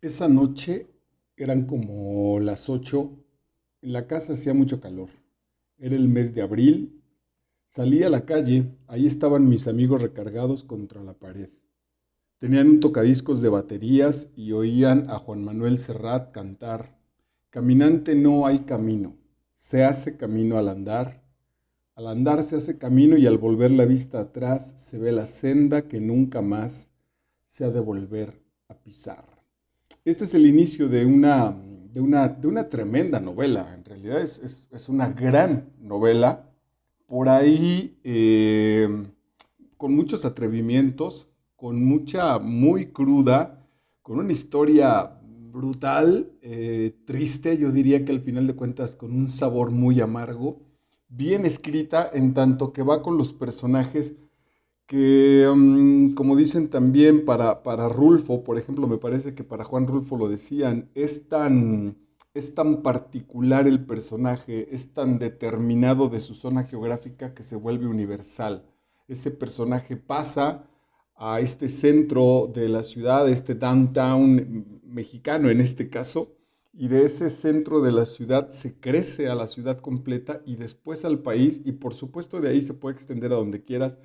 Esa noche eran como las 8. En la casa hacía mucho calor. Era el mes de abril. Salí a la calle, ahí estaban mis amigos recargados contra la pared. Tenían un tocadiscos de baterías y oían a Juan Manuel Serrat cantar: Caminante no hay camino, se hace camino al andar se hace camino y al volver la vista atrás se ve la senda que nunca más se ha de volver a pisar. Este es el inicio de una tremenda novela. En realidad es una gran novela. Por ahí, con muchos atrevimientos, con mucha, muy cruda, con una historia brutal, triste, yo diría que al final de cuentas con un sabor muy amargo, bien escrita en tanto que va con los personajes que, como dicen también para Rulfo, por ejemplo, me parece que para Juan Rulfo lo decían, es tan particular el personaje, es tan determinado de su zona geográfica que se vuelve universal. Ese personaje pasa a este centro de la ciudad, este downtown mexicano en este caso, y de ese centro de la ciudad se crece a la ciudad completa y después al país, y por supuesto de ahí se puede extender a donde quieras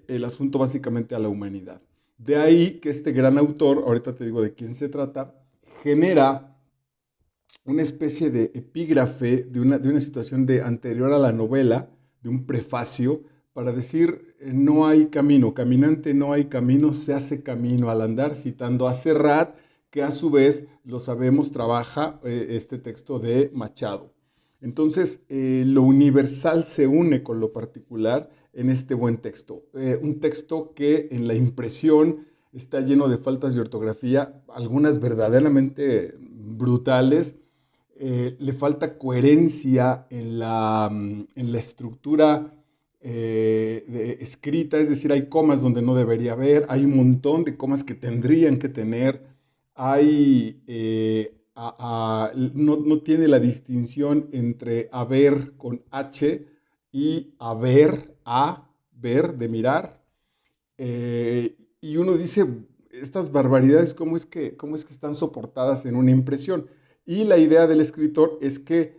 el asunto básicamente a la humanidad. De ahí que este gran autor, ahorita te digo de quién se trata, genera una especie de epígrafe de una situación anterior a la novela, de un prefacio, para decir, no hay camino, caminante no hay camino, se hace camino al andar, citando a Serrat, que a su vez, lo sabemos, trabaja este texto de Machado. Entonces, lo universal se une con lo particular en este buen texto. Un texto que en la impresión está lleno de faltas de ortografía, algunas verdaderamente brutales. Le falta coherencia en la estructura escrita, es decir, hay comas donde no debería haber, hay un montón de comas que tendrían que tener, no tiene la distinción entre haber con H y haber, ver, de mirar. Y uno dice, estas barbaridades, ¿cómo es que están soportadas en una impresión? Y la idea del escritor es que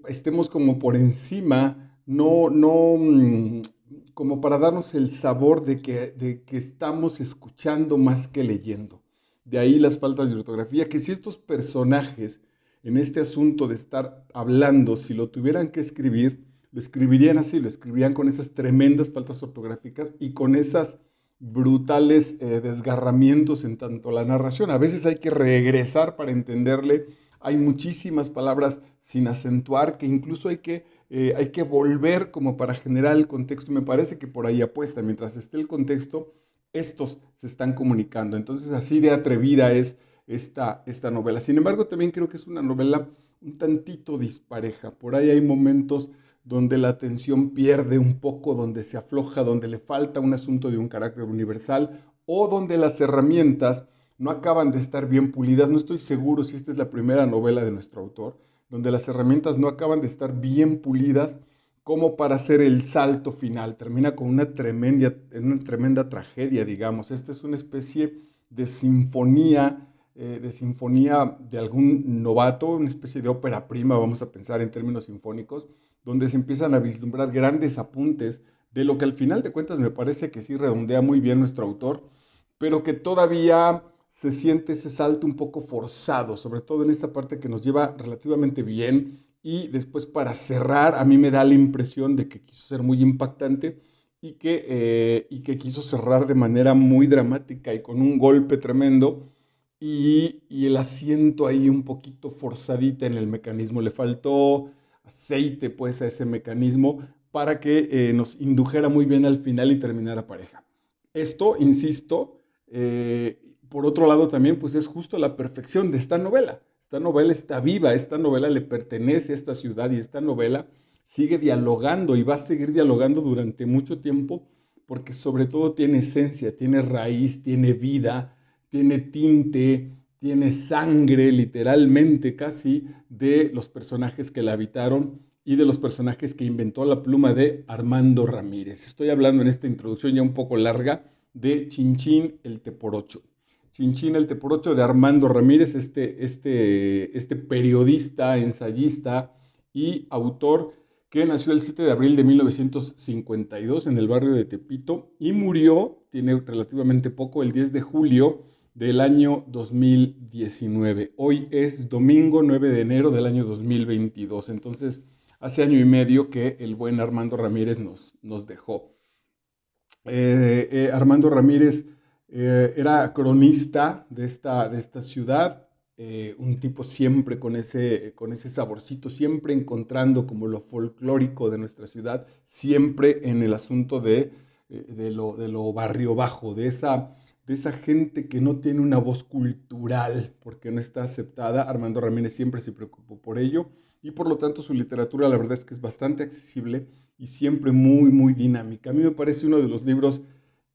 estemos como por encima, como para darnos el sabor de que estamos escuchando más que leyendo. De ahí las faltas de ortografía, que si estos personajes en este asunto de estar hablando, si lo tuvieran que escribir, lo escribirían así, lo escribirían con esas tremendas faltas ortográficas y con esas brutales desgarramientos en tanto la narración. A veces hay que regresar para entenderle. Hay muchísimas palabras sin acentuar que incluso hay que volver como para generar el contexto. Me parece que por ahí apuesta. Mientras esté el contexto, estos se están comunicando. Entonces, así de atrevida es esta novela. Sin embargo, también creo que es una novela un tantito dispareja. Por ahí hay momentos donde la atención pierde un poco, donde se afloja, donde le falta un asunto de un carácter universal o donde las herramientas no acaban de estar bien pulidas. No estoy seguro si esta es la primera novela de nuestro autor, donde las herramientas no acaban de estar bien pulidas como para hacer el salto final. Termina con una tremenda tragedia, digamos. Esta es una especie de sinfonía de algún novato, una especie de ópera prima, vamos a pensar en términos sinfónicos, donde se empiezan a vislumbrar grandes apuntes de lo que al final de cuentas me parece que sí redondea muy bien nuestro autor, pero que todavía se siente ese salto un poco forzado, sobre todo en esta parte que nos lleva relativamente bien y después para cerrar a mí me da la impresión de que quiso ser muy impactante y que quiso cerrar de manera muy dramática y con un golpe tremendo y el asiento ahí un poquito forzadita en el mecanismo. Le faltó aceite pues a ese mecanismo para que nos indujera muy bien al final y terminara pareja. Esto, insisto, por otro lado también pues es justo la perfección de esta novela. Esta novela está viva, esta novela le pertenece a esta ciudad y esta novela sigue dialogando y va a seguir dialogando durante mucho tiempo porque sobre todo tiene esencia, tiene raíz, tiene vida, tiene tinte, tiene sangre, literalmente casi, de los personajes que la habitaron y de los personajes que inventó la pluma de Armando Ramírez. Estoy hablando en esta introducción ya un poco larga de Chinchín el Teporocho. Chinchín el Teporocho de Armando Ramírez, este periodista, ensayista y autor que nació el 7 de abril de 1952 en el barrio de Tepito y murió, tiene relativamente poco, el 10 de julio del año 2019. Hoy es domingo 9 de enero del año 2022, entonces hace año y medio que el buen Armando Ramírez nos dejó. Armando Ramírez era cronista de esta ciudad, un tipo siempre con ese saborcito, siempre encontrando como lo folclórico de nuestra ciudad, siempre en el asunto de lo barrio bajo, de esa gente que no tiene una voz cultural porque no está aceptada. Armando Ramírez siempre se preocupó por ello y por lo tanto su literatura la verdad es que es bastante accesible y siempre muy, muy dinámica. A mí me parece uno de los libros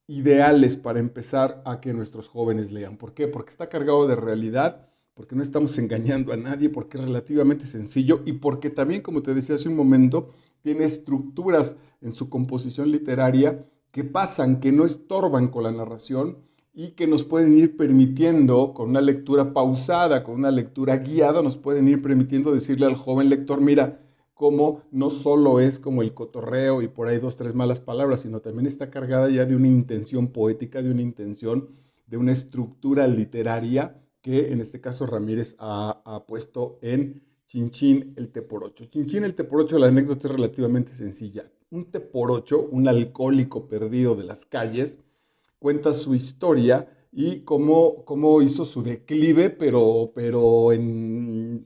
ideales para empezar a que nuestros jóvenes lean. ¿Por qué? Porque está cargado de realidad, porque no estamos engañando a nadie, porque es relativamente sencillo y porque también, como te decía hace un momento, tiene estructuras en su composición literaria que pasan, que no estorban con la narración y que nos pueden ir permitiendo, con una lectura pausada, con una lectura guiada, nos pueden ir permitiendo decirle al joven lector, mira, cómo no solo es como el cotorreo y por ahí dos, tres malas palabras, sino también está cargada ya de una intención poética, de una intención, de una estructura literaria que en este caso Ramírez ha puesto en Chinchín el Teporocho. Chinchín el Teporocho, la anécdota es relativamente sencilla. Un Teporocho, un alcohólico perdido de las calles, cuenta su historia y cómo hizo su declive,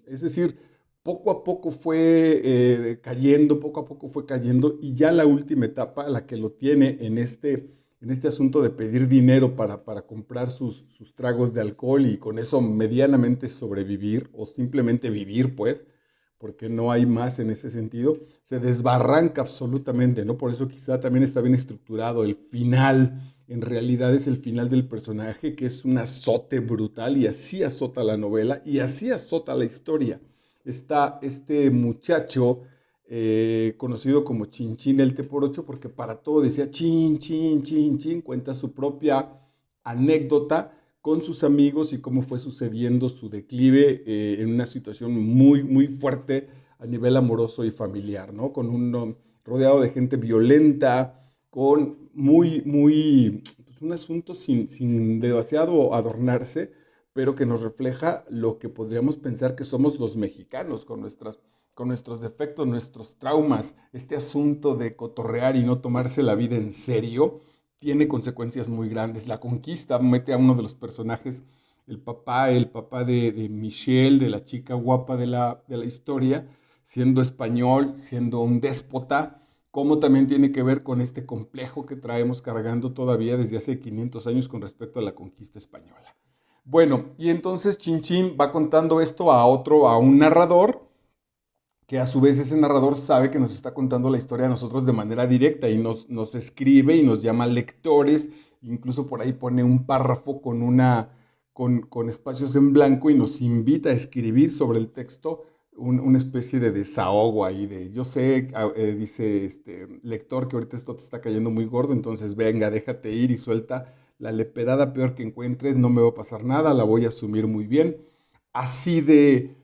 es decir, poco a poco fue cayendo, poco a poco fue cayendo y ya la última etapa, la que lo tiene en este asunto de pedir dinero para comprar sus tragos de alcohol y con eso medianamente sobrevivir o simplemente vivir, pues, porque no hay más en ese sentido, se desbarranca absolutamente, ¿no? Por eso quizá también está bien estructurado el final en realidad es el final del personaje, que es un azote brutal y así azota la novela y así azota la historia. Está este muchacho conocido como Chinchín el Teporocho, porque para todo decía chin, chin, chin, chin, cuenta su propia anécdota con sus amigos y cómo fue sucediendo su declive en una situación muy, muy fuerte a nivel amoroso y familiar, ¿no? Con un rodeado de gente violenta, con pues un asunto sin demasiado adornarse, pero que nos refleja lo que podríamos pensar que somos los mexicanos, con nuestros defectos, nuestros traumas. Este asunto de cotorrear y no tomarse la vida en serio tiene consecuencias muy grandes. La conquista mete a uno de los personajes, el papá de Michelle, de la chica guapa de la historia, siendo español, siendo un déspota, como también tiene que ver con este complejo que traemos cargando todavía desde hace 500 años con respecto a la conquista española. Bueno, y entonces Chinchín va contando esto a un narrador, que a su vez ese narrador sabe que nos está contando la historia a nosotros de manera directa y nos escribe y nos llama lectores, incluso por ahí pone un párrafo con espacios en blanco y nos invita a escribir sobre el texto una especie de desahogo ahí de, yo sé, dice este lector que ahorita esto te está cayendo muy gordo, entonces venga, déjate ir y suelta la leperada peor que encuentres, no me va a pasar nada, la voy a asumir muy bien. Así de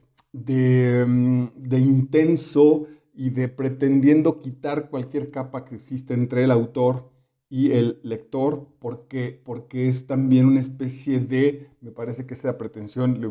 intenso y de pretendiendo quitar cualquier capa que existe entre el autor y el lector, porque es también una especie de, me parece que esa pretensión la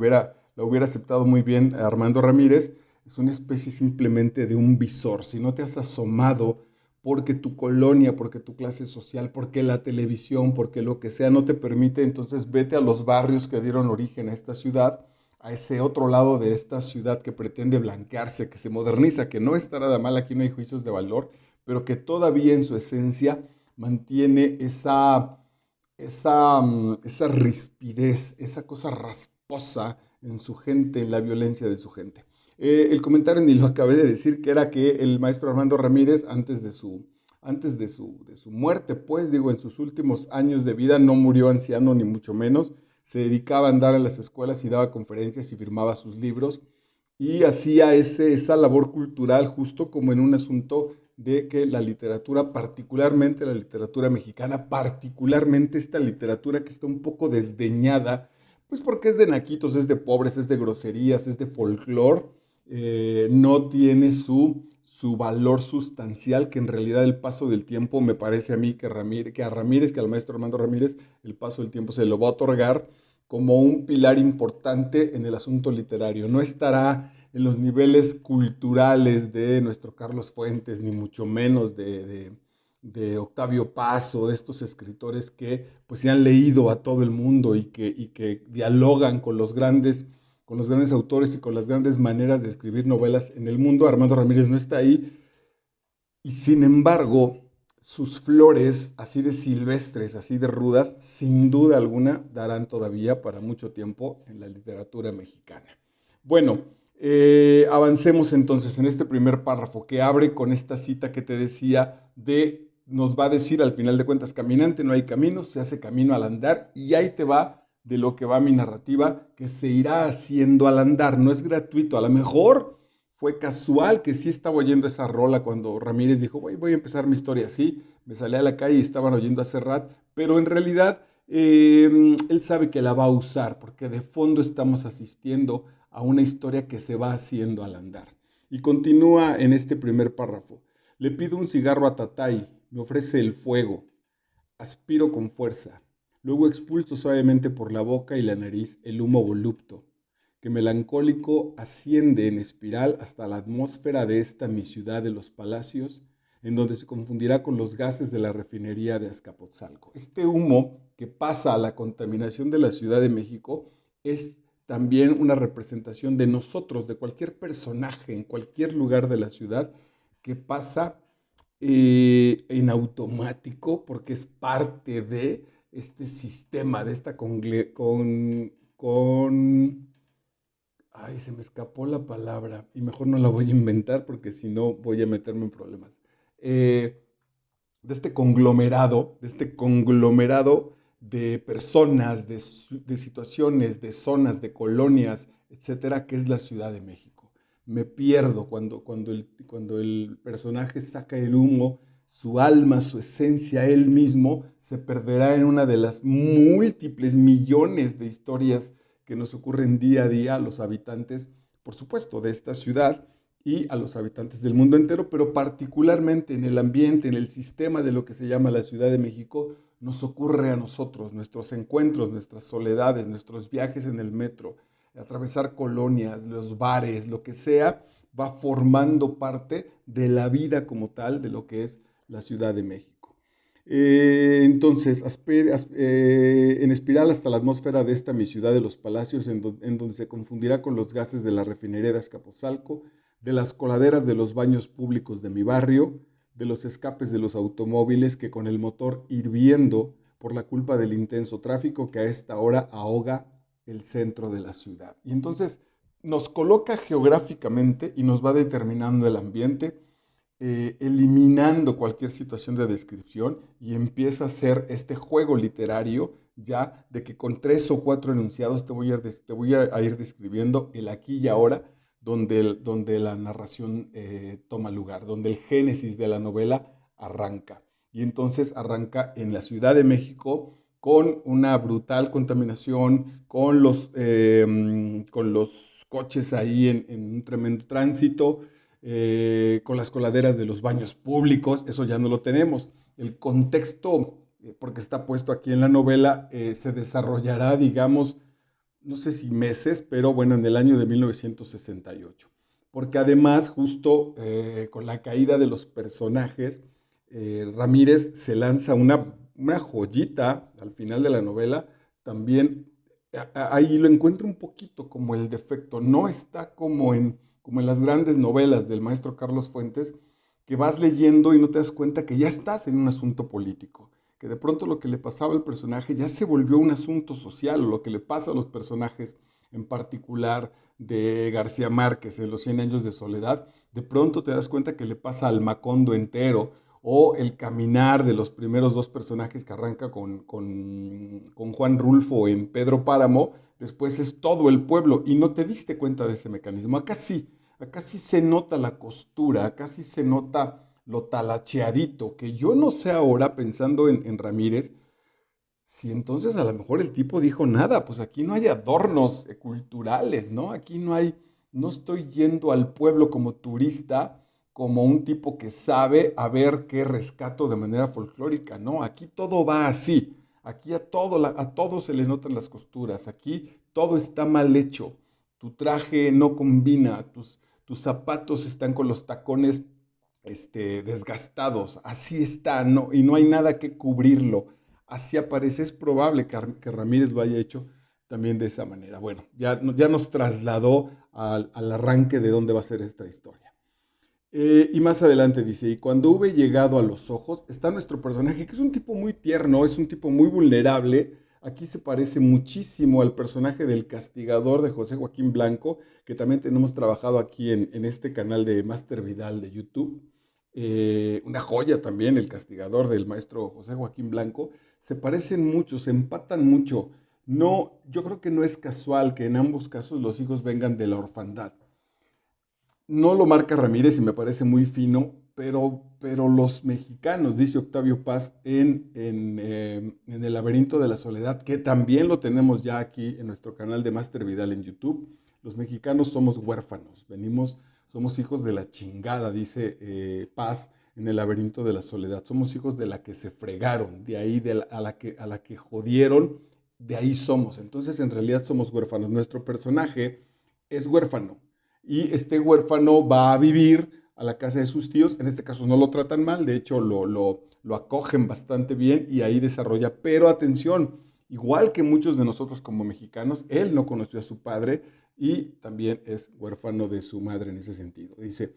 hubiera aceptado muy bien a Armando Ramírez, es una especie simplemente de un visor. Si no te has asomado porque tu colonia, porque tu clase social, porque la televisión, porque lo que sea no te permite, entonces vete a los barrios que dieron origen a esta ciudad, a ese otro lado de esta ciudad que pretende blanquearse, que se moderniza, que no está nada mal, aquí no hay juicios de valor, pero que todavía en su esencia mantiene esa rispidez, esa cosa rasposa en su gente, en la violencia de su gente. El comentario ni lo acabé de decir, que era que el maestro Armando Ramírez, de su muerte, pues digo, en sus últimos años de vida, no murió anciano ni mucho menos, se dedicaba a andar en las escuelas y daba conferencias y firmaba sus libros y hacía esa labor cultural justo como en un asunto de que la literatura, particularmente la literatura mexicana, particularmente esta literatura que está un poco desdeñada, pues porque es de naquitos, es de pobres, es de groserías, es de folclore, no tiene su valor sustancial, que en realidad el paso del tiempo me parece a mí que al maestro Armando Ramírez, el paso del tiempo se lo va a otorgar como un pilar importante en el asunto literario. No estará en los niveles culturales de nuestro Carlos Fuentes, ni mucho menos de Octavio Paz o de estos escritores que pues se han leído a todo el mundo y que dialogan con los grandes autores y con las grandes maneras de escribir novelas en el mundo. Armando Ramírez no está ahí y sin embargo sus flores así de silvestres, así de rudas, sin duda alguna darán todavía para mucho tiempo en la literatura mexicana. Bueno, avancemos entonces en este primer párrafo que abre con esta cita que te decía nos va a decir al final de cuentas, caminante no hay camino, se hace camino al andar y ahí te va de lo que va mi narrativa, que se irá haciendo al andar, no es gratuito, a lo mejor fue casual que sí estaba oyendo esa rola cuando Ramírez dijo, voy a empezar mi historia así, me salí a la calle y estaban oyendo a Serrat, pero en realidad él sabe que la va a usar porque de fondo estamos asistiendo a una historia que se va haciendo al andar. Y continúa en este primer párrafo. Le pido un cigarro a Tatay, me ofrece el fuego, aspiro con fuerza, luego expulso suavemente por la boca y la nariz el humo volupto, que melancólico asciende en espiral hasta la atmósfera de esta mi ciudad de los palacios, en donde se confundirá con los gases de la refinería de Azcapotzalco. Este humo que pasa a la contaminación de la Ciudad de México es también una representación de nosotros, de cualquier personaje en cualquier lugar de la ciudad que pasa en automático porque es parte de este sistema, de esta Ay, se me escapó la palabra y mejor no la voy a inventar porque si no voy a meterme en problemas. Eh, de este conglomerado de personas, de situaciones, de zonas, de colonias, etcétera, que es la Ciudad de México. Me pierdo cuando el personaje saca el humo, su alma, su esencia, él mismo, se perderá en una de las múltiples millones de historias que nos ocurren día a día a los habitantes, por supuesto, de esta ciudad y a los habitantes del mundo entero, pero particularmente en el ambiente, en el sistema de lo que se llama la Ciudad de México, nos ocurre a nosotros, nuestros encuentros, nuestras soledades, nuestros viajes en el metro, atravesar colonias, los bares, lo que sea, va formando parte de la vida como tal de lo que es la Ciudad de México. Entonces, en espiral hasta la atmósfera de esta mi ciudad de los palacios, en donde se confundirá con los gases de la refinería de Azcapotzalco, de las coladeras de los baños públicos de mi barrio, de los escapes de los automóviles que con el motor hirviendo por la culpa del intenso tráfico que a esta hora ahoga el centro de la ciudad. Y entonces nos coloca geográficamente y nos va determinando el ambiente, eliminando cualquier situación de descripción y empieza a ser este juego literario ya de que con 3 o 4 enunciados te voy a ir describiendo el aquí y ahora donde la narración toma lugar, donde el génesis de la novela arranca. Y entonces arranca en la Ciudad de México con una brutal contaminación, con los coches ahí en un tremendo tránsito, con las coladeras de los baños públicos, eso ya no lo tenemos. El contexto, porque está puesto aquí en la novela, se desarrollará, digamos, no sé si meses, pero bueno, en el año de 1968. Porque además, justo con la caída de los personajes, Ramírez se lanza una joyita al final de la novela, también ahí lo encuentro un poquito como el defecto, no está como en las grandes novelas del maestro Carlos Fuentes, que vas leyendo y no te das cuenta que ya estás en un asunto político, que de pronto lo que le pasaba al personaje ya se volvió un asunto social, o lo que le pasa a los personajes, en particular de García Márquez en Los 100 años de soledad, de pronto te das cuenta que le pasa al Macondo entero, o el caminar de los primeros 2 personajes que arranca con Juan Rulfo en Pedro Páramo, después es todo el pueblo y no te diste cuenta de ese mecanismo. Acá sí se nota la costura, acá sí se nota lo talacheadito, que yo no sé ahora, pensando en Ramírez, si entonces a lo mejor el tipo dijo nada, pues aquí no hay adornos culturales, ¿no? Aquí no hay, no estoy yendo al pueblo como turista, como un tipo que sabe a ver qué rescato de manera folclórica, ¿no? Aquí todo va así, aquí a todo se le notan las costuras, aquí todo está mal hecho, tu traje no combina, tus zapatos están con los tacones desgastados, así está, no, y no hay nada que cubrirlo. Así aparece, es probable que Ramírez lo haya hecho también de esa manera. Bueno, ya nos trasladó al arranque de dónde va a ser esta historia. Y más adelante dice, y cuando hube llegado a los ojos, está nuestro personaje, que es un tipo muy tierno, es un tipo muy vulnerable. Aquí se parece muchísimo al personaje del castigador de José Joaquín Blanco, que también tenemos trabajado aquí en este canal de Master Vidal de YouTube. Una joya también, el castigador del maestro José Joaquín Blanco. Se parecen mucho, se empatan mucho. No, yo creo que no es casual que en ambos casos los hijos vengan de la orfandad. No lo marca Ramírez y me parece muy fino, pero los mexicanos, dice Octavio Paz en El laberinto de la soledad, que también lo tenemos ya aquí en nuestro canal de Master Vidal en YouTube, los mexicanos somos huérfanos, somos hijos de la chingada, dice Paz en El laberinto de la soledad, somos hijos de la que se fregaron, de ahí a la que jodieron, de ahí somos, entonces en realidad somos huérfanos, nuestro personaje es huérfano y este huérfano va a vivir a la casa de sus tíos, en este caso no lo tratan mal, de hecho lo acogen bastante bien y ahí desarrolla, pero atención, igual que muchos de nosotros como mexicanos, él no conoció a su padre y también es huérfano de su madre en ese sentido. Dice,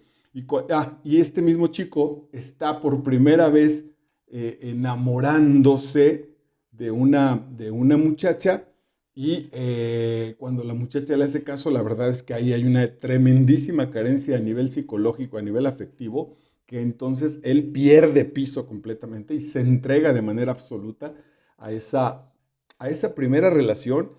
y este mismo chico está por primera vez enamorándose de una muchacha y cuando la muchacha le hace caso, la verdad es que ahí hay una tremendísima carencia a nivel psicológico, a nivel afectivo, que entonces él pierde piso completamente y se entrega de manera absoluta a a esa primera relación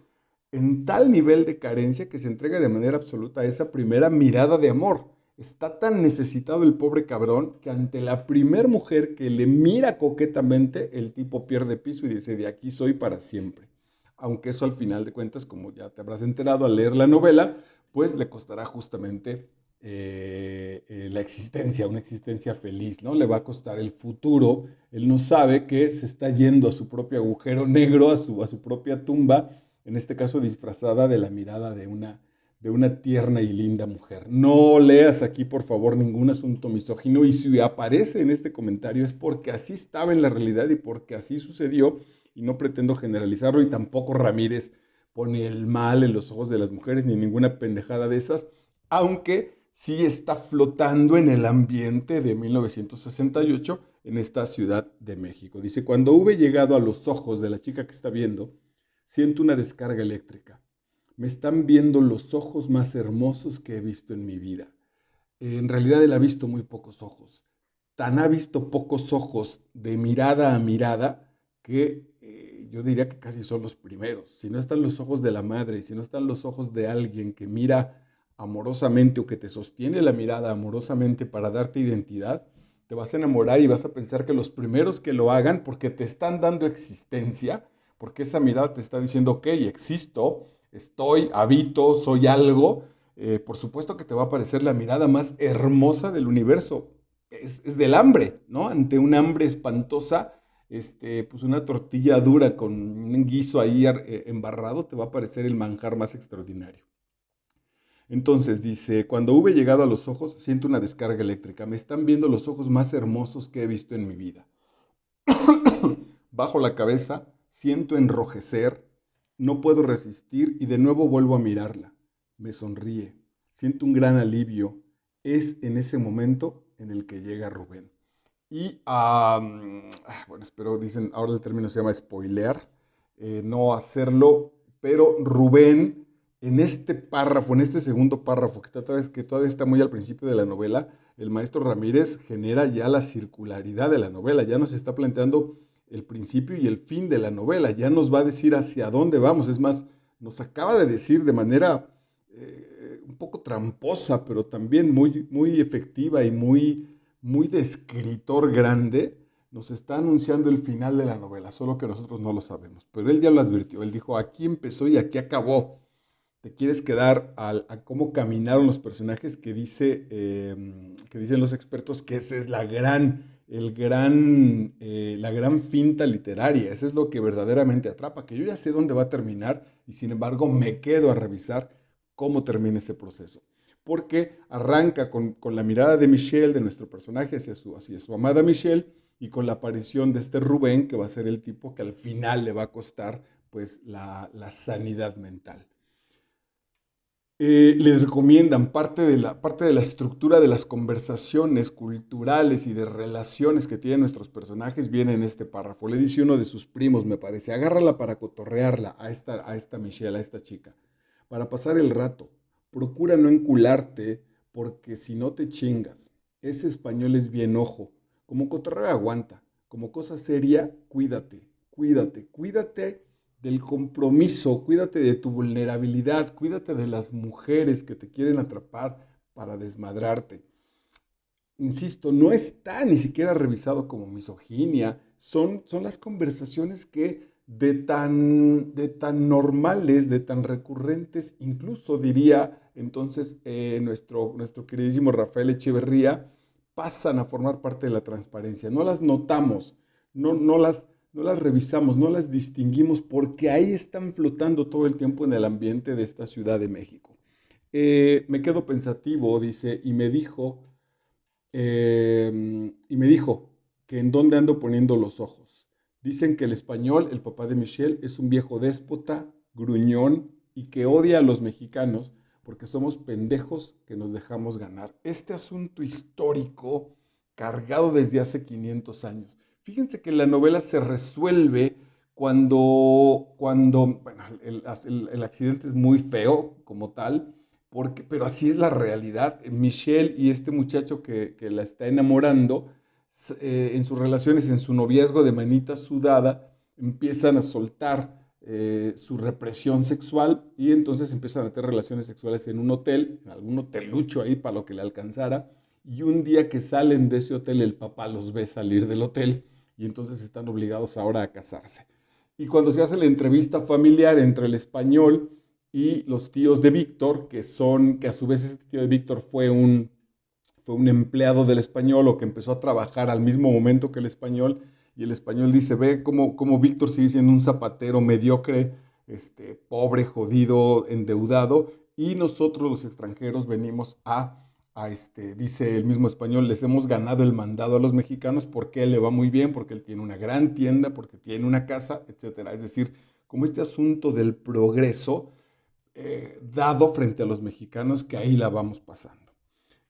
en tal nivel de carencia que se entrega de manera absoluta a esa primera mirada de amor. Está tan necesitado el pobre cabrón que ante la primer mujer que le mira coquetamente, el tipo pierde piso y dice, de aquí soy para siempre. Aunque eso al final de cuentas, como ya te habrás enterado al leer la novela, pues le costará justamente la existencia, una existencia feliz, ¿no? Le va a costar el futuro. Él no sabe que se está yendo a su propio agujero negro, a su propia tumba, en este caso disfrazada de la mirada de una tierna y linda mujer. No leas aquí, por favor, ningún asunto misógino y si aparece en este comentario es porque así estaba en la realidad y porque así sucedió y no pretendo generalizarlo y tampoco Ramírez pone el mal en los ojos de las mujeres ni ninguna pendejada de esas, aunque sí está flotando en el ambiente de 1968 en esta Ciudad de México. Dice, cuando hube llegado a los ojos de la chica que está viendo, siento una descarga eléctrica. Me están viendo los ojos más hermosos que he visto en mi vida. En realidad él ha visto muy pocos ojos. Tan ha visto pocos ojos de mirada a mirada que yo diría que casi son los primeros. Si no están los ojos de la madre, si no están los ojos de alguien que mira amorosamente o que te sostiene la mirada amorosamente para darte identidad, te vas a enamorar y vas a pensar que los primeros que lo hagan, porque te están dando existencia, porque esa mirada te está diciendo, ok, existo, estoy, habito, soy algo, por supuesto que te va a parecer la mirada más hermosa del universo. Es del hambre, ¿no? Ante un hambre espantosa, pues una tortilla dura con un guiso ahí embarrado te va a parecer el manjar más extraordinario. Entonces dice, cuando hube llegado a los ojos, siento una descarga eléctrica. Me están viendo los ojos más hermosos que he visto en mi vida. Bajo la cabeza, siento enrojecer, no puedo resistir y de nuevo vuelvo a mirarla. Me sonríe, siento un gran alivio. Es en ese momento en el que llega Rubén. Y, bueno, espero, dicen, ahora el término se llama spoilear, no hacerlo, pero Rubén, en este párrafo, en este segundo párrafo, que todavía está muy al principio de la novela, el maestro Ramírez genera ya la circularidad de la novela, ya nos está planteando el principio y el fin de la novela, ya nos va a decir hacia dónde vamos, es más, nos acaba de decir de manera un poco tramposa, pero también muy efectiva y muy muy de escritor grande, nos está anunciando el final de la novela, solo que nosotros no lo sabemos. Pero él ya lo advirtió, él dijo, aquí empezó y aquí acabó. Te quieres quedar a cómo caminaron los personajes que dicen los expertos que esa es la gran finta literaria. Eso es lo que verdaderamente atrapa, que yo ya sé dónde va a terminar y sin embargo me quedo a revisar cómo termina ese proceso. Porque arranca con la mirada de Michelle, de nuestro personaje, hacia su amada Michelle, y con la aparición de este Rubén, que va a ser el tipo que al final le va a costar pues la sanidad mental. Les recomiendan parte de la estructura de las conversaciones culturales y de relaciones que tienen nuestros personajes viene en este párrafo. Le dice uno de sus primos, me parece, agárrala para cotorrearla a esta Michelle, a esta chica, para pasar el rato. Procura no encularte porque si no te chingas. Ese español es bien ojo. Como cotorreo aguanta. Como cosa seria, cuídate, cuídate, cuídate del compromiso, cuídate de tu vulnerabilidad, cuídate de las mujeres que te quieren atrapar para desmadrarte. Insisto, no está ni siquiera revisado como misoginia, son las conversaciones que de tan normales, de tan recurrentes, incluso diría entonces nuestro queridísimo Rafael Echeverría, pasan a formar parte de la transparencia. No las notamos, no las revisamos, no las distinguimos porque ahí están flotando todo el tiempo en el ambiente de esta Ciudad de México. Me quedo pensativo, dice, y me dijo que en dónde ando poniendo los ojos. Dicen que el español, el papá de Michelle, es un viejo déspota, gruñón y que odia a los mexicanos porque somos pendejos que nos dejamos ganar. Este asunto histórico cargado desde hace 500 años. Fíjense que la novela se resuelve bueno, el accidente es muy feo como tal, pero así es la realidad. Michelle y este muchacho que la está enamorando, en sus relaciones, en su noviazgo de manita sudada, empiezan a soltar su represión sexual y entonces empiezan a tener relaciones sexuales en un hotel, en algún hotelucho ahí para lo que le alcanzara. Y un día que salen de ese hotel, el papá los ve salir del hotel y entonces están obligados ahora a casarse. Y cuando se hace la entrevista familiar entre el español y los tíos de Víctor, que a su vez este tío de Víctor fue un empleado del español o que empezó a trabajar al mismo momento que el español, y el español dice, ve cómo Víctor sigue siendo un zapatero mediocre, pobre, jodido, endeudado, y nosotros los extranjeros venimos dice el mismo español, les hemos ganado el mandado a los mexicanos porque él le va muy bien, porque él tiene una gran tienda, porque tiene una casa, etcétera. Es decir, como este asunto del progreso dado frente a los mexicanos que ahí la vamos pasando.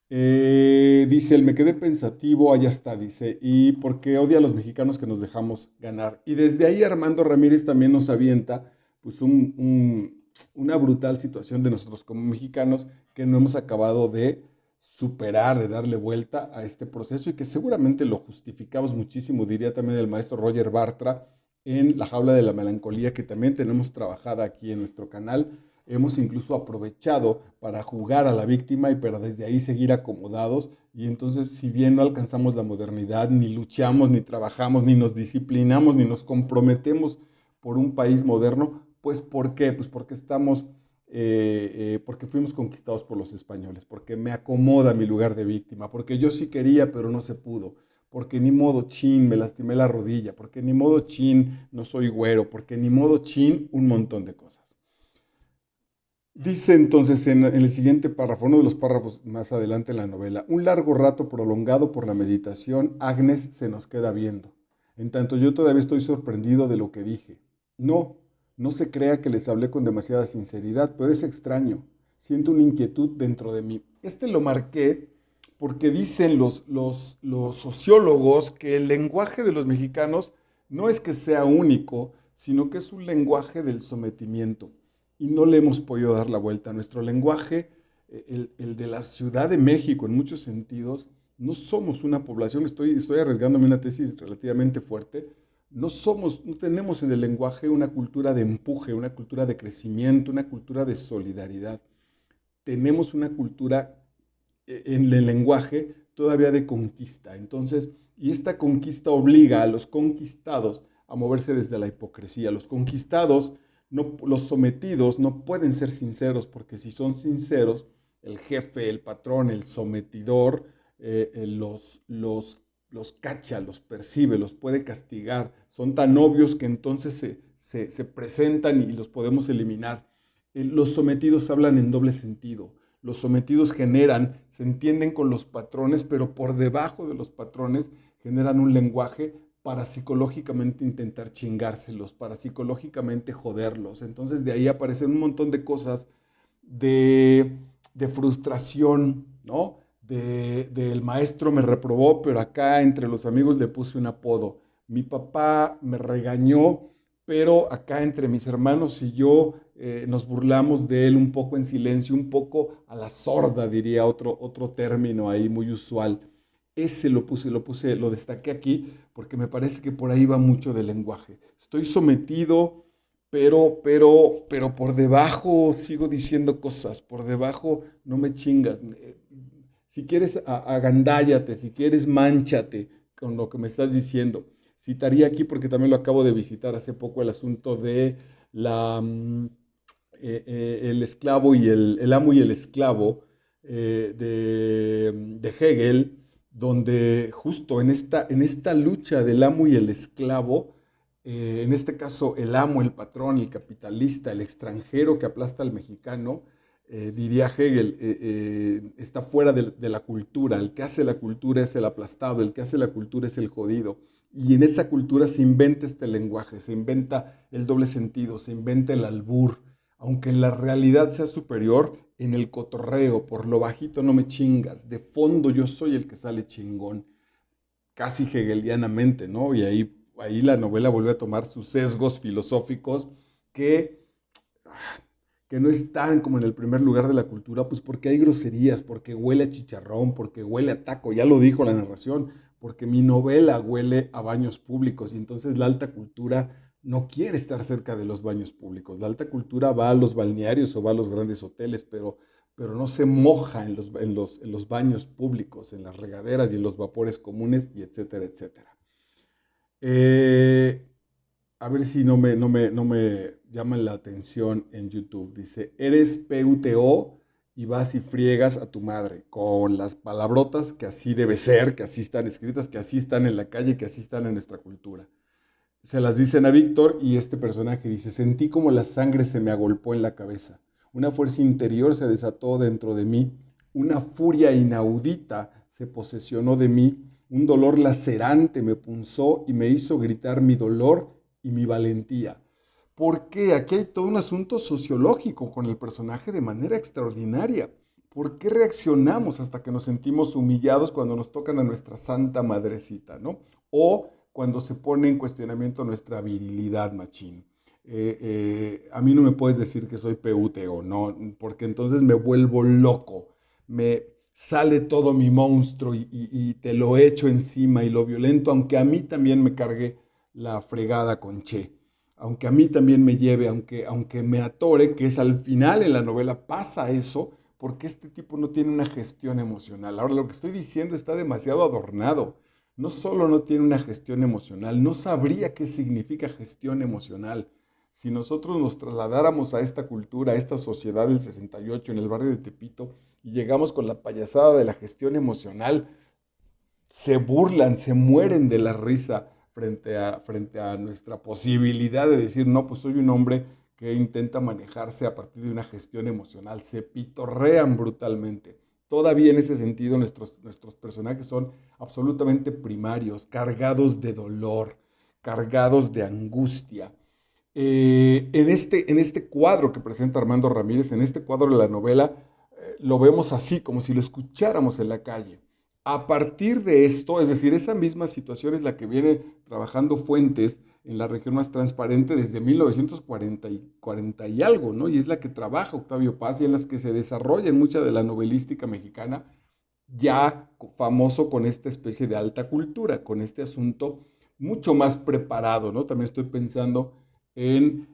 Dice, él me quedé pensativo, allá está, dice, y porque odia a los mexicanos que nos dejamos ganar. Y desde ahí Armando Ramírez también nos avienta pues una brutal situación de nosotros como mexicanos que no hemos acabado de superar, de darle vuelta a este proceso y que seguramente lo justificamos muchísimo, diría también el maestro Roger Bartra en La jaula de la melancolía, que también tenemos trabajada aquí en nuestro canal. Hemos incluso aprovechado para jugar a la víctima y pero desde ahí seguir acomodados y entonces si bien no alcanzamos la modernidad, ni luchamos, ni trabajamos, ni nos disciplinamos, ni nos comprometemos por un país moderno, pues ¿por qué? Pues porque fuimos conquistados por los españoles, porque me acomoda mi lugar de víctima, porque yo sí quería pero no se pudo, porque ni modo chin, me lastimé la rodilla, porque ni modo chin, no soy güero, porque ni modo chin, un montón de cosas. Dice entonces en el siguiente párrafo, uno de los párrafos más adelante en la novela, un largo rato prolongado por la meditación, Agnes se nos queda viendo. En tanto yo todavía estoy sorprendido de lo que dije. No, no se crea que les hablé con demasiada sinceridad, pero es extraño. Siento una inquietud dentro de mí. Lo marqué porque dicen los sociólogos que el lenguaje de los mexicanos no es que sea único, sino que es un lenguaje del sometimiento y no le hemos podido dar la vuelta. Nuestro lenguaje, el de la Ciudad de México en muchos sentidos, no somos una población, estoy arriesgándome una tesis relativamente fuerte, no tenemos en el lenguaje una cultura de empuje, una cultura de crecimiento, una cultura de solidaridad. Tenemos una cultura en el lenguaje todavía de conquista. Entonces, y esta conquista obliga a los conquistados a moverse desde la hipocresía. Los conquistados, no, los sometidos no pueden ser sinceros, porque si son sinceros, el jefe, el patrón, el sometidor, los cacha, los percibe, los puede castigar. Son tan obvios que entonces se presentan y los podemos eliminar. Los sometidos hablan en doble sentido. Los sometidos generan, se entienden con los patrones, pero por debajo de los patrones generan un lenguaje para psicológicamente intentar chingárselos, para psicológicamente joderlos. Entonces de ahí aparecen un montón de cosas de frustración, ¿no? El maestro me reprobó, pero acá entre los amigos le puse un apodo. Mi papá me regañó, pero acá entre mis hermanos y yo nos burlamos de él un poco en silencio, un poco a la sorda, diría otro término ahí muy usual. Ese lo destaqué aquí porque me parece que por ahí va mucho del lenguaje. Estoy sometido, pero por debajo sigo diciendo cosas, por debajo no me chingas. Si quieres, agandállate, si quieres, mánchate con lo que me estás diciendo. Citaría aquí, porque también lo acabo de visitar hace poco, el asunto de el esclavo y el amo y el esclavo de Hegel, donde justo en esta lucha del amo y el esclavo, en este caso el amo, el patrón, el capitalista, el extranjero que aplasta al mexicano, diría Hegel, está fuera de la cultura. El que hace la cultura es el aplastado, el que hace la cultura es el jodido. Y en esa cultura se inventa este lenguaje, se inventa el doble sentido, se inventa el albur, aunque en la realidad sea superior, en el cotorreo, por lo bajito no me chingas, de fondo yo soy el que sale chingón, casi hegelianamente, ¿no? Y ahí la novela vuelve a tomar sus sesgos filosóficos que que no están como en el primer lugar de la cultura, pues porque hay groserías, porque huele a chicharrón, porque huele a taco, ya lo dijo la narración, porque mi novela huele a baños públicos y entonces la alta cultura no quiere estar cerca de los baños públicos. La alta cultura va a los balnearios o va a los grandes hoteles, pero no se moja en los baños públicos, en las regaderas y en los vapores comunes, y etcétera, etcétera. Eh, a ver si no me llaman la atención en YouTube. Dice, eres PUTO y vas y friegas a tu madre con las palabrotas que así debe ser, que así están escritas, que así están en la calle, que así están en nuestra cultura. Se las dicen a Víctor y este personaje dice, sentí como la sangre se me agolpó en la cabeza. Una fuerza interior se desató dentro de mí. Una furia inaudita se posesionó de mí. Un dolor lacerante me punzó y me hizo gritar mi dolor y mi valentía. Porque aquí hay todo un asunto sociológico con el personaje de manera extraordinaria. ¿Por qué reaccionamos hasta que nos sentimos humillados cuando nos tocan a nuestra santa madrecita, ¿no? O cuando se pone en cuestionamiento nuestra virilidad, machín. A mí no me puedes decir que soy PUTO, ¿no? Porque entonces me vuelvo loco. Me sale todo mi monstruo y te lo echo encima y lo violento, aunque a mí también me cargue la fregada con Che, aunque a mí también me lleve, aunque me atore, que es al final en la novela pasa eso, porque este tipo no tiene una gestión emocional. Ahora, lo que estoy diciendo está demasiado adornado. No solo no tiene una gestión emocional, no sabría qué significa gestión emocional. Si nosotros nos trasladáramos a esta cultura, a esta sociedad del 68 en el barrio de Tepito, y llegamos con la payasada de la gestión emocional, se burlan, se mueren de la risa frente a nuestra posibilidad de decir, no, pues soy un hombre que intenta manejarse a partir de una gestión emocional, se pitorrean brutalmente. Todavía en ese sentido nuestros personajes son absolutamente primarios, cargados de dolor, cargados de angustia. En este cuadro que presenta Armando Ramírez, en este cuadro de la novela, lo vemos así, como si lo escucháramos en la calle. A partir de esto, es decir, esa misma situación es la que viene trabajando Fuentes en la región más transparente desde 1940 y algo, ¿no? Y es la que trabaja Octavio Paz y en las que se desarrolla en mucha de la novelística mexicana, ya famoso con esta especie de alta cultura, con este asunto mucho más preparado, ¿no? También estoy pensando en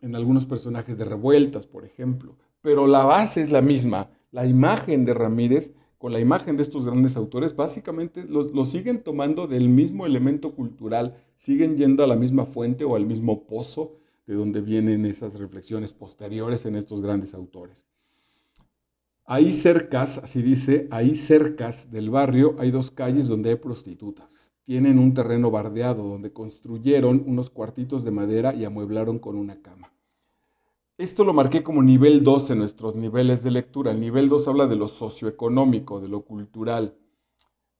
algunos personajes de Revueltas, por ejemplo, pero la base es la misma, la imagen de Ramírez con la imagen de estos grandes autores, básicamente lo siguen tomando del mismo elemento cultural, siguen yendo a la misma fuente o al mismo pozo de donde vienen esas reflexiones posteriores en estos grandes autores. Ahí cercas, así dice, ahí cercas del barrio hay dos calles donde hay prostitutas. Tienen un terreno bardeado donde construyeron unos cuartitos de madera y amueblaron con una cama. Esto lo marqué como nivel 2 en nuestros niveles de lectura. El nivel 2 habla de lo socioeconómico, de lo cultural.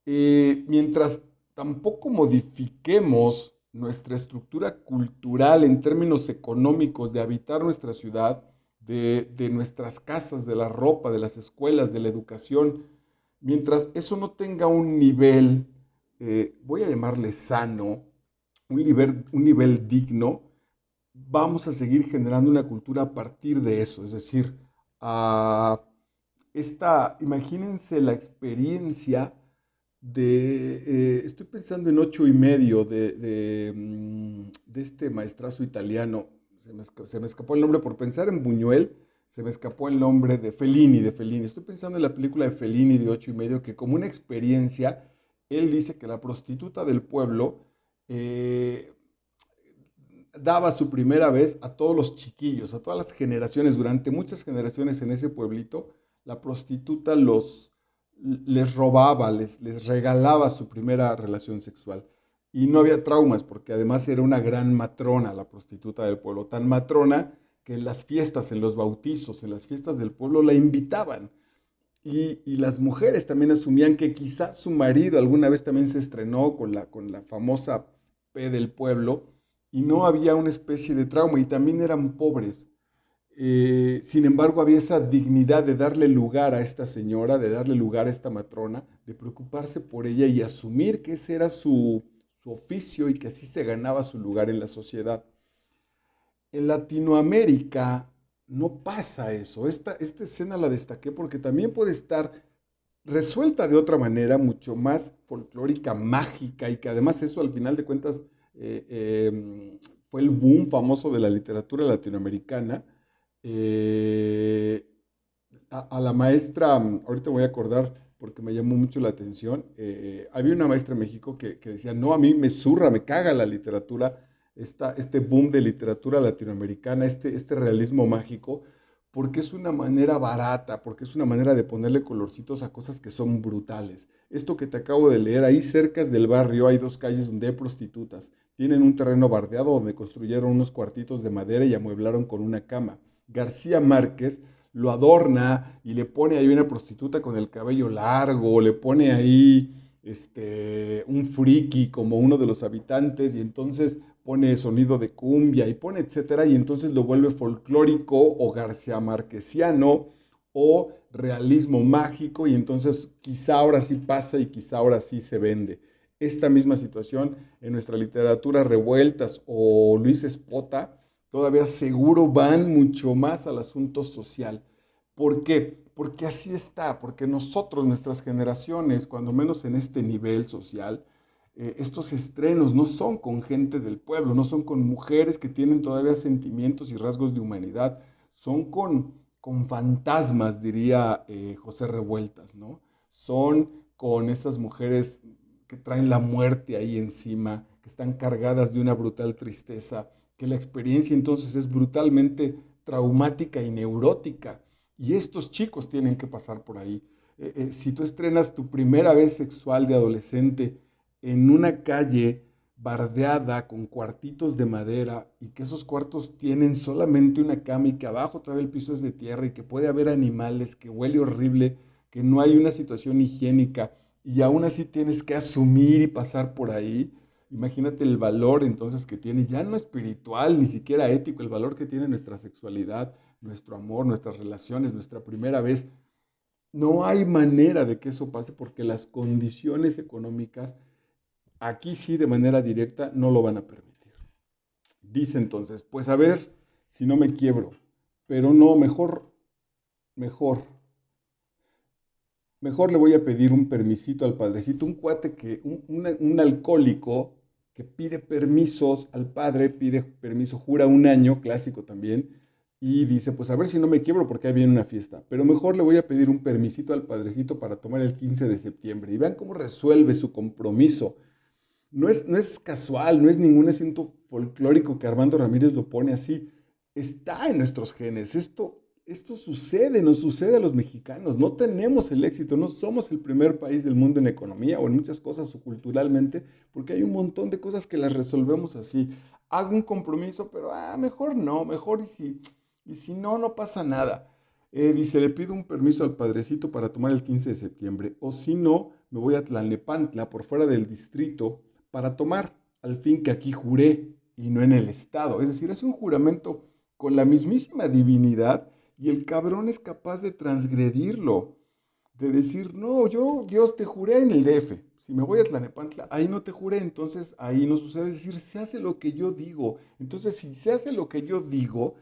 Mientras tampoco modifiquemos nuestra estructura cultural en términos económicos de habitar nuestra ciudad, de nuestras casas, de la ropa, de las escuelas, de la educación, mientras eso no tenga un nivel, voy a llamarle sano, un nivel digno, vamos a seguir generando una cultura a partir de eso. Es decir, a imagínense la experiencia estoy pensando en 8 y medio de este maestrazo italiano, se me escapó el nombre por pensar en Buñuel, se me escapó el nombre de Fellini, estoy pensando en la película de Fellini de 8 y medio, que como una experiencia, él dice que la prostituta del pueblo eh, daba su primera vez a todos los chiquillos, a todas las generaciones, durante muchas generaciones en ese pueblito, la prostituta les robaba, les regalaba su primera relación sexual. Y no había traumas, porque además era una gran matrona la prostituta del pueblo, tan matrona que en las fiestas, en los bautizos, en las fiestas del pueblo la invitaban. Y las mujeres también asumían que quizás su marido alguna vez también se estrenó con la famosa P del pueblo y no había una especie de trauma y también eran pobres. Sin embargo, había esa dignidad de darle lugar a esta señora, de darle lugar a esta matrona, de preocuparse por ella y asumir que ese era su oficio y que así se ganaba su lugar en la sociedad. En Latinoamérica no pasa eso. Esta escena la destaqué porque también puede estar resuelta de otra manera, mucho más folclórica, mágica, y que además eso al final de cuentas fue el boom famoso de la literatura latinoamericana. Eh, a la maestra, ahorita voy a acordar porque me llamó mucho la atención, había una maestra en México que decía, no, a mí me zurra, me caga la literatura, este boom de literatura latinoamericana, este realismo mágico, porque es una manera barata, porque es una manera de ponerle colorcitos a cosas que son brutales. Esto que te acabo de leer, ahí cerca del barrio hay dos calles donde hay prostitutas, tienen un terreno bardeado donde construyeron unos cuartitos de madera y amueblaron con una cama. García Márquez lo adorna y le pone ahí una prostituta con el cabello largo, le pone ahí un friki como uno de los habitantes y entonces pone sonido de cumbia y pone etcétera y entonces lo vuelve folclórico o García Marquesiano o realismo mágico y entonces quizá ahora sí pasa y quizá ahora sí se vende. Esta misma situación en nuestra literatura Revueltas o Luis Espota todavía seguro van mucho más al asunto social. ¿Por qué? Porque así está, porque nosotros, nuestras generaciones, cuando menos en este nivel social, estos estrenos no son con gente del pueblo, no son con mujeres que tienen todavía sentimientos y rasgos de humanidad, son con fantasmas, diría José Revueltas, ¿no? Son con esas mujeres que traen la muerte ahí encima, que están cargadas de una brutal tristeza, que la experiencia entonces es brutalmente traumática y neurótica. Y estos chicos tienen que pasar por ahí. Si tú estrenas tu primera vez sexual de adolescente en una calle bardeada con cuartitos de madera y que esos cuartos tienen solamente una cama y que abajo todo el piso es de tierra y que puede haber animales, que huele horrible, que no hay una situación higiénica y aún así tienes que asumir y pasar por ahí. Imagínate el valor entonces que tiene, ya no espiritual, ni siquiera ético, el valor que tiene nuestra sexualidad, nuestro amor, nuestras relaciones, nuestra primera vez. No hay manera de que eso pase porque las condiciones económicas aquí sí de manera directa no lo van a permitir. Dice entonces, pues a ver si no me quiebro, pero no, mejor, mejor le voy a pedir un permisito al padrecito, un cuate un alcohólico que pide permisos al padre, pide permiso, jura un año, clásico también, y dice, pues a ver si no me quiebro porque ahí viene una fiesta, pero mejor le voy a pedir un permisito al padrecito para tomar el 15 de septiembre. Y vean cómo resuelve su compromiso. No es casual, no es ningún asunto folclórico que Armando Ramírez lo pone así. Está en nuestros genes. Esto sucede, nos sucede a los mexicanos. No tenemos el éxito, no somos el primer país del mundo en economía o en muchas cosas o culturalmente, porque hay un montón de cosas que las resolvemos así. Hago un compromiso, pero mejor no, mejor y si no, no pasa nada. Dice, le pido un permiso al padrecito para tomar el 15 de septiembre, o si no, me voy a Tlalnepantla, por fuera del distrito, para tomar, al fin que aquí juré y no en el estado. Es decir, es un juramento con la mismísima divinidad y el cabrón es capaz de transgredirlo, de decir, no, yo, Dios, te juré en el DF. Si me voy a Tlanepantla, ahí no te juré, entonces ahí no sucede. Es decir, se hace lo que yo digo. Entonces, si se hace lo que yo digo,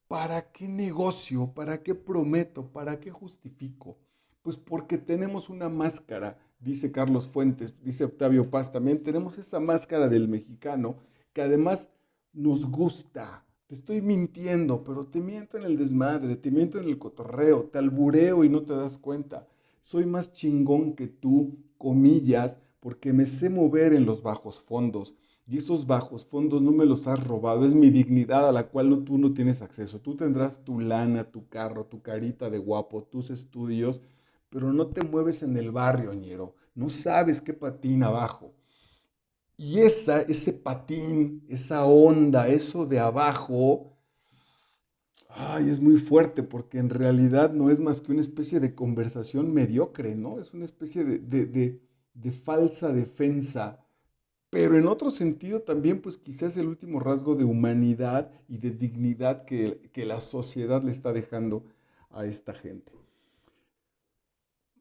¿para qué negocio? ¿Para qué prometo? ¿Para qué justifico? Pues porque tenemos una máscara, dice Carlos Fuentes, dice Octavio Paz, también tenemos esa máscara del mexicano que además nos gusta. Te estoy mintiendo, pero te miento en el desmadre, te miento en el cotorreo, te albureo y no te das cuenta. Soy más chingón que tú, comillas, porque me sé mover en los bajos fondos. Y esos bajos fondos no me los has robado, es mi dignidad a la cual tú no tienes acceso. Tú tendrás tu lana, tu carro, tu carita de guapo, tus estudios, pero no te mueves en el barrio, ñero. No sabes qué patín abajo. Y ese patín, esa onda, eso de abajo, ay, es muy fuerte porque en realidad no es más que una especie de conversación mediocre, ¿no? Es una especie de falsa defensa, pero en otro sentido también, pues quizás el último rasgo de humanidad y de dignidad que la sociedad le está dejando a esta gente.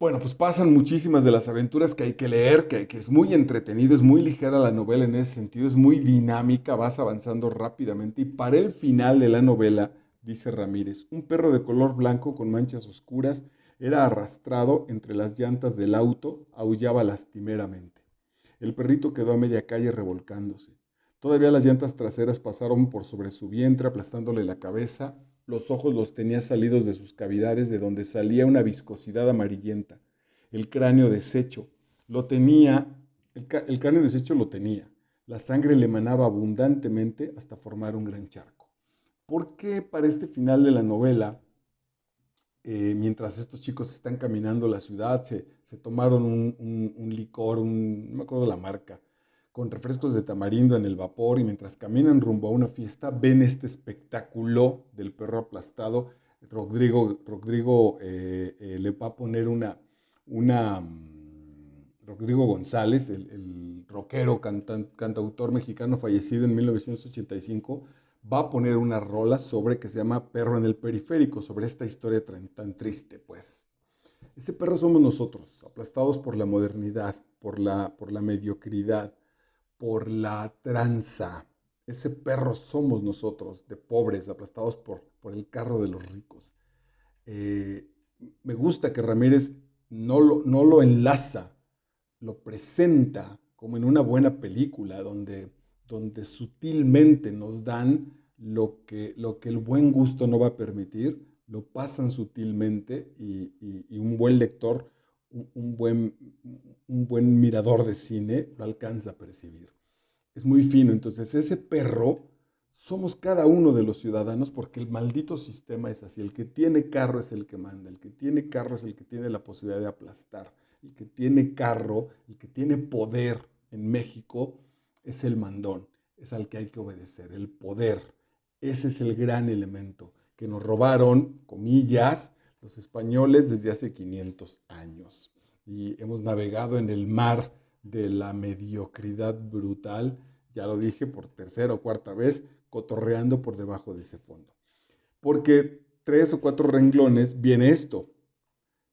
Bueno, pues pasan muchísimas de las aventuras que hay que leer, que es muy entretenido, es muy ligera la novela en ese sentido, es muy dinámica, vas avanzando rápidamente y para el final de la novela, dice Ramírez, un perro de color blanco con manchas oscuras era arrastrado entre las llantas del auto, aullaba lastimeramente. El perrito quedó a media calle revolcándose. Todavía las llantas traseras pasaron por sobre su vientre aplastándole la cabeza. Los ojos los tenía salidos de sus cavidades de donde salía una viscosidad amarillenta. El cráneo deshecho. Lo tenía, el cráneo deshecho lo tenía. La sangre le manaba abundantemente hasta formar un gran charco. ¿Por qué para este final de la novela mientras estos chicos están caminando la ciudad, se tomaron un licor, no me acuerdo la marca, con refrescos de tamarindo en el vapor y mientras caminan rumbo a una fiesta ven este espectáculo del perro aplastado? Rodrigo le va a poner Rodrigo González, el rockero cantautor mexicano fallecido en 1985, va a poner una rola sobre que se llama Perro en el Periférico, sobre esta historia tan triste, pues. Ese perro somos nosotros, aplastados por la modernidad, por la mediocridad, por la tranza. Ese perro somos nosotros, de pobres, aplastados por el carro de los ricos. Eh, Me gusta que Ramírez no lo enlaza, lo presenta como en una buena película, donde sutilmente nos dan lo que el buen gusto no va a permitir, lo pasan sutilmente y un buen lector, un buen mirador de cine lo alcanza a percibir. Es muy fino, entonces ese perro somos cada uno de los ciudadanos porque el maldito sistema es así. El que tiene carro es el que manda, el que tiene carro es el que tiene la posibilidad de aplastar, el que tiene carro, el que tiene poder en México es el mandón, es al que hay que obedecer, el poder. Ese es el gran elemento que nos robaron, comillas, los españoles desde hace 500 años. Y hemos navegado en el mar de la mediocridad brutal, ya lo dije por tercera o cuarta vez, cotorreando por debajo de ese fondo. Porque 3 o 4 renglones viene esto.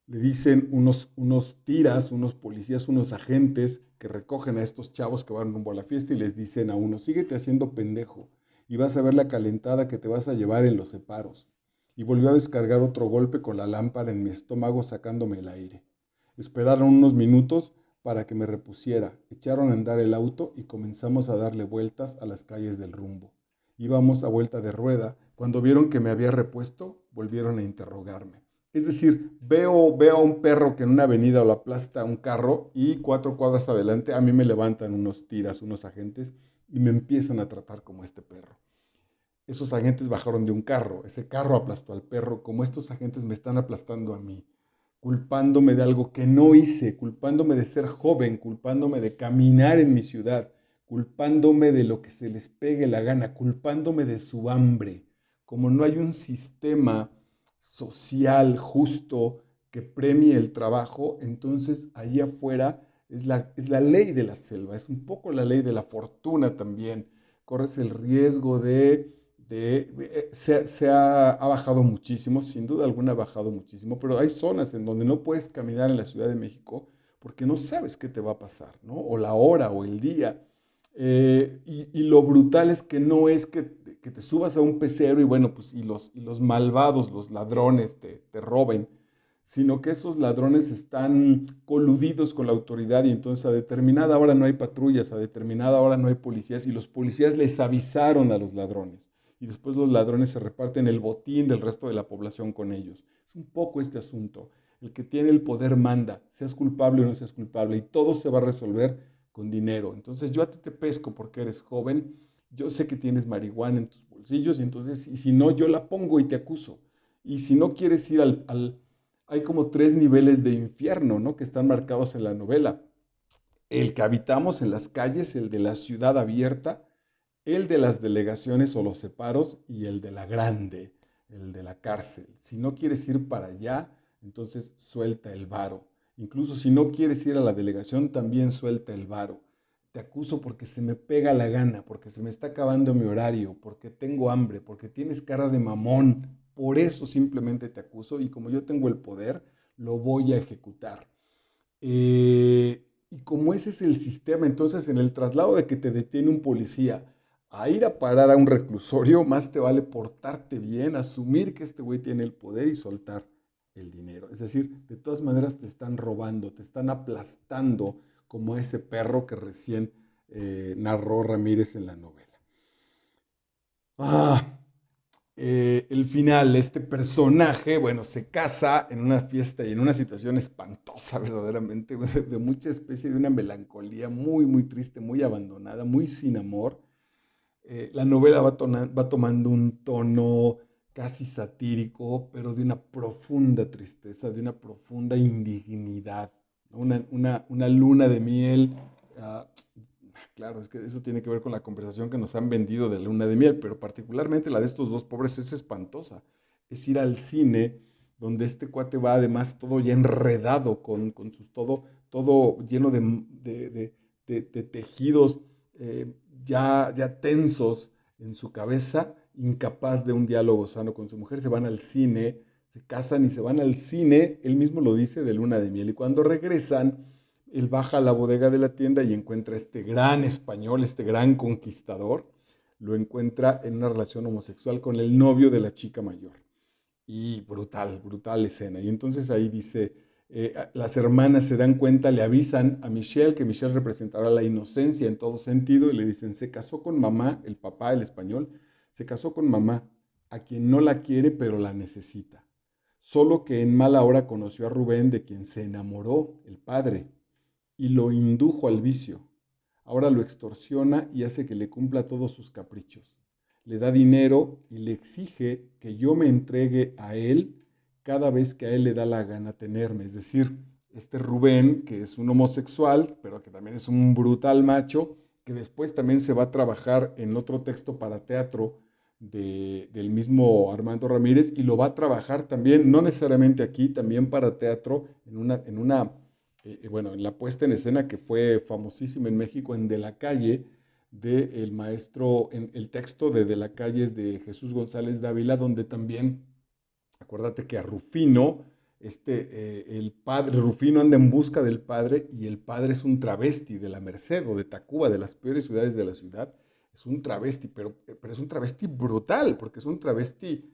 Le dicen unos tiras, unos policías, unos agentes que recogen a estos chavos que van rumbo a la fiesta y les dicen a uno, síguete haciendo pendejo y vas a ver la calentada que te vas a llevar en los separos. Y volvió a descargar otro golpe con la lámpara en mi estómago sacándome el aire. Esperaron unos minutos para que me repusiera, echaron a andar el auto y comenzamos a darle vueltas a las calles del rumbo. Íbamos a vuelta de rueda, Cuando vieron que me había repuesto, volvieron a interrogarme. Es decir, veo a un perro que en una avenida lo aplasta un carro y 4 cuadras adelante a mí me levantan unos tiras, unos agentes y me empiezan a tratar como este perro. Esos agentes bajaron de un carro, ese carro aplastó al perro, como estos agentes me están aplastando a mí, culpándome de algo que no hice, culpándome de ser joven, culpándome de caminar en mi ciudad, culpándome de lo que se les pegue la gana, culpándome de su hambre. Como no hay un sistema social justo que premie el trabajo, entonces ahí afuera es la ley de la selva, es un poco la ley de la fortuna también. Corres el riesgo ha bajado muchísimo, sin duda alguna ha bajado muchísimo, pero hay zonas en donde no puedes caminar en la Ciudad de México porque no sabes qué te va a pasar, ¿no? O la hora o el día. Y lo brutal es que no es que te subas a un pecero y bueno, pues y los malvados, los ladrones te roben, sino que esos ladrones están coludidos con la autoridad y entonces a determinada hora no hay patrullas, a determinada hora no hay policías y los policías les avisaron a los ladrones y después los ladrones se reparten el botín del resto de la población con ellos. Es un poco este asunto. El que tiene el poder manda, seas culpable o no seas culpable, y todo se va a resolver con dinero. Entonces yo a ti te pesco porque eres joven, yo sé que tienes marihuana en tus bolsillos, y entonces, y si no, yo la pongo y te acuso. Y si no quieres ir hay como 3 niveles de infierno, ¿no? Que están marcados en la novela. El que habitamos en las calles, el de la ciudad abierta, el de las delegaciones o los separos y el de la grande, el de la cárcel. Si no quieres ir para allá, entonces suelta el varo. Incluso si no quieres ir a la delegación, también suelta el varo. Te acuso porque se me pega la gana, porque se me está acabando mi horario, porque tengo hambre, porque tienes cara de mamón. Por eso simplemente te acuso y como yo tengo el poder, lo voy a ejecutar. Y como ese es el sistema, entonces en el traslado de que te detiene un policía a ir a parar a un reclusorio, más te vale portarte bien, asumir que este güey tiene el poder y soltar el dinero. Es decir, de todas maneras te están robando, te están aplastando como ese perro que recién narró Ramírez en la novela. Ah, el final, este personaje, bueno, se casa en una fiesta y en una situación espantosa, verdaderamente, de mucha especie de una melancolía muy, muy triste, muy abandonada, muy sin amor. La novela va tomando un tono casi satírico, pero de una profunda tristeza, de una profunda indignidad, ¿no? Una luna de miel. ah, Claro, es que eso tiene que ver con la conversación que nos han vendido de luna de miel, pero particularmente la de estos dos pobres es espantosa. Es ir al cine donde este cuate va además todo ya enredado con todo lleno de tejidos eh, ya tensos en su cabeza, incapaz de un diálogo sano con su mujer. Se van al cine, se casan y se van al cine, él mismo lo dice, de luna de miel. Y cuando regresan, él baja a la bodega de la tienda y encuentra a este gran español, este gran conquistador, lo encuentra en una relación homosexual con el novio de la chica mayor. Y brutal, brutal escena. Y entonces ahí dice, las hermanas se dan cuenta, le avisan a Michelle que Michelle representará la inocencia en todo sentido y le dicen, se casó con mamá, el papá, el español, se casó con mamá, a quien no la quiere pero la necesita. Solo que en mala hora conoció a Rubén, de quien se enamoró el padre y lo indujo al vicio. Ahora lo extorsiona y hace que le cumpla todos sus caprichos. Le da dinero y le exige que yo me entregue a él cada vez que a él le da la gana tenerme. Es decir, este Rubén, que es un homosexual, pero que también es un brutal macho, que después también se va a trabajar en otro texto para teatro del mismo Armando Ramírez y lo va a trabajar también, no necesariamente aquí, también para teatro, bueno, en la puesta en escena que fue famosísima en México, en De la Calle, del maestro, en el texto de la Calle es de Jesús González Dávila, donde también, acuérdate que a Rufino, el padre, Rufino anda en busca del padre y el padre es un travesti de la Merced o de Tacuba, de las peores ciudades de la ciudad. Es un travesti, pero es un travesti brutal, porque es un travesti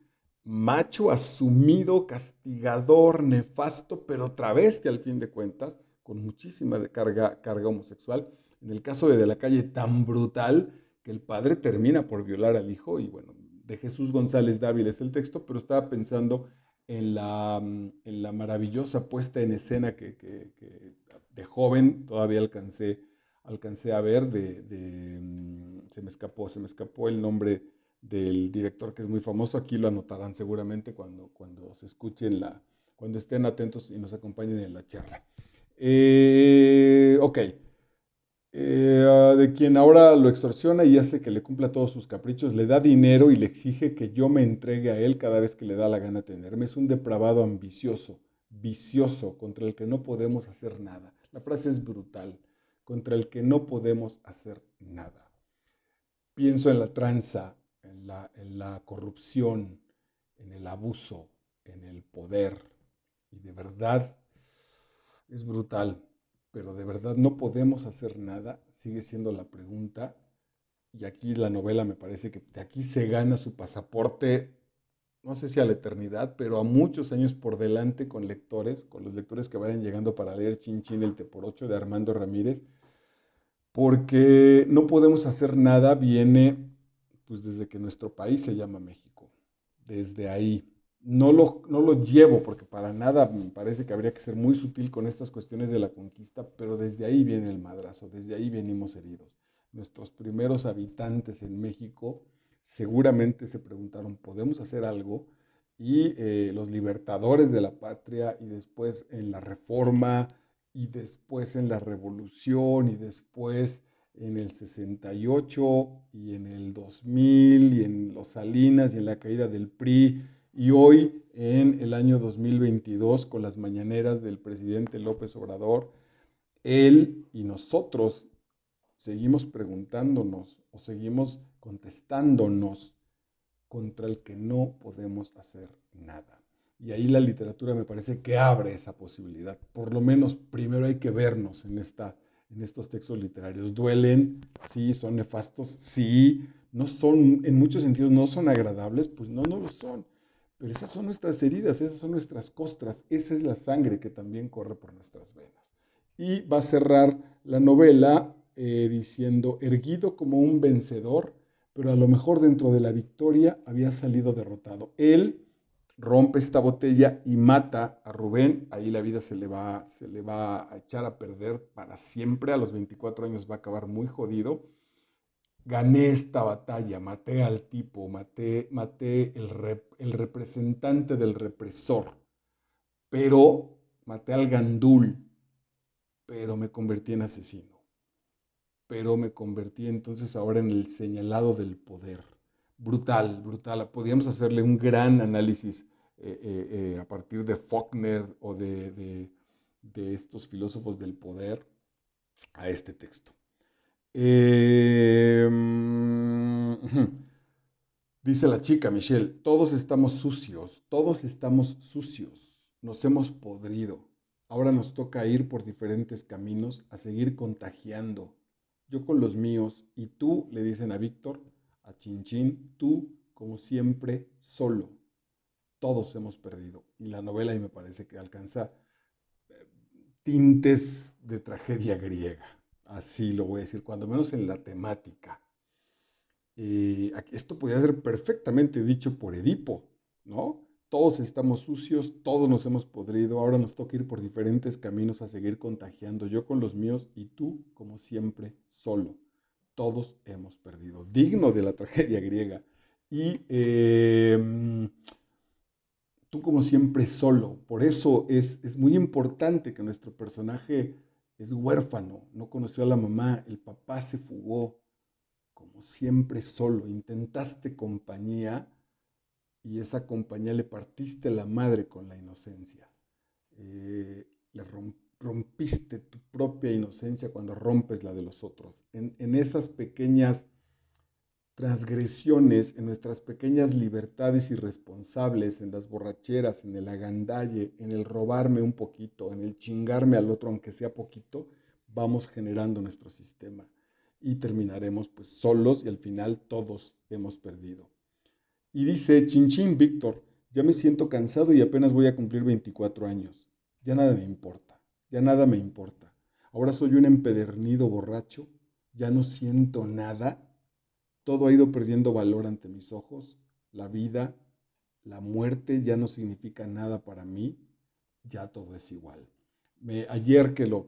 macho, asumido, castigador, nefasto, pero travesti al fin de cuentas, con muchísima carga homosexual. En el caso de la Calle, tan brutal que el padre termina por violar al hijo y bueno, de Jesús González Dávila es el texto, pero estaba pensando en la maravillosa puesta en escena que de joven todavía alcancé a ver, se me escapó el nombre del director que es muy famoso, aquí lo anotarán seguramente cuando se escuchen cuando estén atentos y nos acompañen en la charla. Ok, de quien ahora lo extorsiona y hace que le cumpla todos sus caprichos, le da dinero y le exige que yo me entregue a él cada vez que le da la gana tenerme. Es un depravado ambicioso, vicioso, contra el que no podemos hacer nada. La frase es brutal, contra el que no podemos hacer nada. Pienso en la tranza, en la corrupción, en el abuso, en el poder. Y de verdad es brutal, pero de verdad no podemos hacer nada, sigue siendo la pregunta. Y aquí la novela me parece que de aquí se gana su pasaporte, no sé si a la eternidad, pero a muchos años por delante con los lectores que vayan llegando para leer Chin Chin el Teporocho de Armando Ramírez, porque no podemos hacer nada, viene pues desde que nuestro país se llama México, desde ahí. No lo llevo porque para nada me parece que habría que ser muy sutil con estas cuestiones de la conquista, pero desde ahí viene el madrazo, desde ahí venimos heridos. Nuestros primeros habitantes en México seguramente se preguntaron, ¿podemos hacer algo? Y los libertadores de la patria y después en la reforma y después en la revolución y después en el 68 y en el 2000 y en los Salinas y en la caída del PRI y hoy en el año 2022 con las mañaneras del presidente López Obrador, él y nosotros seguimos preguntándonos o seguimos contestándonos contra el que no podemos hacer nada. Y ahí la literatura me parece que abre esa posibilidad. Por lo menos primero hay que vernos en estos textos literarios. Duelen, sí, son nefastos, sí, no son, en muchos sentidos no son agradables, pues no lo son. Pero esas son nuestras heridas, esas son nuestras costras, esa es la sangre que también corre por nuestras venas. Y va a cerrar la novela diciendo, erguido como un vencedor, pero a lo mejor dentro de la victoria había salido derrotado. Él rompe esta botella y mata a Rubén, ahí la vida se le va a echar a perder para siempre, a los 24 años va a acabar muy jodido. Gané esta batalla, maté al tipo, maté el representante del represor, pero maté al gandul, pero me convertí en asesino, pero me convertí entonces ahora en el señalado del poder. Brutal, brutal. Podríamos hacerle un gran análisis a partir de Faulkner o de estos filósofos del poder a este texto. Eh, Dice la chica Michelle, todos estamos sucios, nos hemos podrido. Ahora nos toca ir por diferentes caminos a seguir contagiando. Yo con los míos y tú, le dicen a Víctor, a Chinchín, tú como siempre solo. Todos hemos perdido. Y la novela y me parece que alcanza tintes de tragedia griega. Así lo voy a decir, cuando menos en la temática. Esto podría ser perfectamente dicho por Edipo, ¿no? Todos estamos sucios, todos nos hemos podrido, ahora nos toca ir por diferentes caminos a seguir contagiando, yo con los míos y tú, como siempre, solo. Todos hemos perdido, digno de la tragedia griega. Y tú, como siempre, solo. Por eso es muy importante que nuestro personaje es huérfano, no conoció a la mamá, el papá se fugó, como siempre solo, intentaste compañía y esa compañía le partiste la madre con la inocencia. Le rompiste tu propia inocencia cuando rompes la de los otros. En esas pequeñas transgresiones, en nuestras pequeñas libertades irresponsables, en las borracheras, en el agandalle, en el robarme un poquito, en el chingarme al otro aunque sea poquito, vamos generando nuestro sistema y terminaremos pues solos y al final todos hemos perdido. Y dice, chin chin, Víctor, ya me siento cansado y apenas voy a cumplir 24 años. Ya nada me importa, ya nada me importa. Ahora soy un empedernido borracho, ya no siento nada, todo ha ido perdiendo valor ante mis ojos. la vida, la muerte ya no significa nada para mí, ya todo es igual. Ayer que lo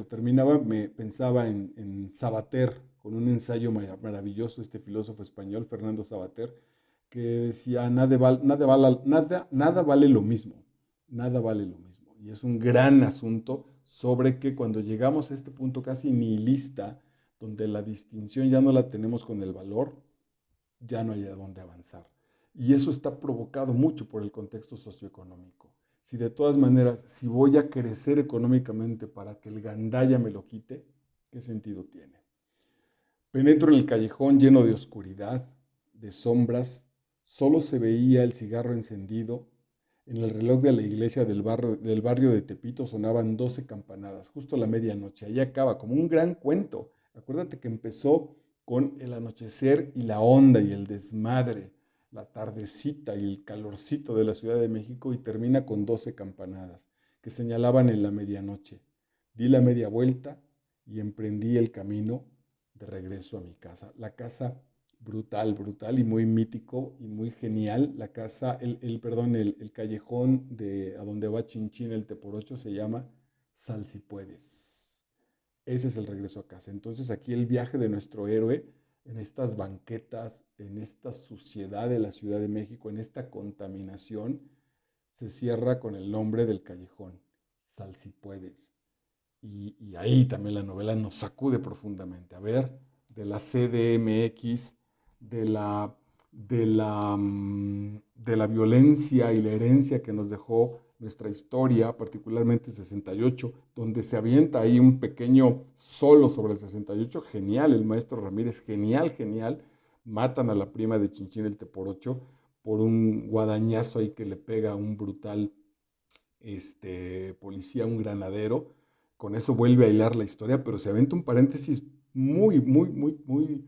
terminaba, me pensaba en Sabater, con un ensayo maravilloso, este filósofo español, Fernando Sabater, que decía, nada vale lo mismo, nada vale lo mismo. Y es un gran asunto sobre que cuando llegamos a este punto casi nihilista, donde la distinción ya no la tenemos con el valor, ya no hay a dónde avanzar. Y eso está provocado mucho por el contexto socioeconómico. Si de todas maneras, si voy a crecer económicamente para que el gandaya me lo quite, ¿qué sentido tiene? Penetro en el callejón lleno de oscuridad, de sombras, solo se veía el cigarro encendido. En el reloj de la iglesia del barrio de Tepito sonaban 12 campanadas, justo a la medianoche. Ahí acaba, como un gran cuento. Acuérdate que empezó con el anochecer y la onda y el desmadre, la tardecita y el calorcito de la Ciudad de México y termina con 12 campanadas que señalaban en la medianoche. Di la media vuelta y emprendí el camino de regreso a mi casa. La casa brutal, brutal y muy mítico y muy genial. La casa, perdón, el callejón de a donde va Chinchín el Teporocho se llama Sal si puedes. Ese es el regreso a casa. Entonces aquí el viaje de nuestro héroe en estas banquetas, en esta suciedad de la Ciudad de México, en esta contaminación, se cierra con el nombre del callejón, Sal si puedes. Y ahí también la novela nos sacude profundamente. A ver, de la CDMX, de la violencia y la herencia que nos dejó nuestra historia, particularmente el 68, donde se avienta ahí un pequeño solo sobre el 68, genial, el maestro Ramírez, genial, genial. Matan a la prima de Chinchín el Teporocho por un guadañazo ahí que le pega a un brutal policía, un granadero. Con eso vuelve a hilar la historia, pero se aventa un paréntesis muy, muy, muy, muy,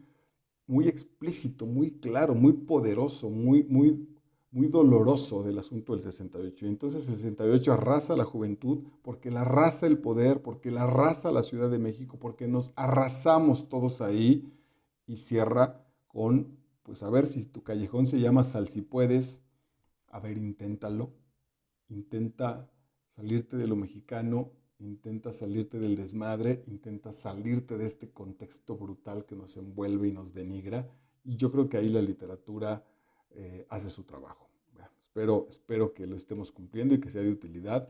muy explícito, muy claro, muy poderoso, muy, muy, muy doloroso del asunto del 68. Y entonces el 68 arrasa la juventud porque la arrasa el poder, porque la arrasa la Ciudad de México, porque nos arrasamos todos ahí y cierra con, pues a ver si tu callejón se llama Sal si puedes, a ver, inténtalo. Intenta salirte de lo mexicano, intenta salirte del desmadre, intenta salirte de este contexto brutal que nos envuelve y nos denigra. Y yo creo que ahí la literatura hace su trabajo. Bueno, espero que lo estemos cumpliendo y que sea de utilidad.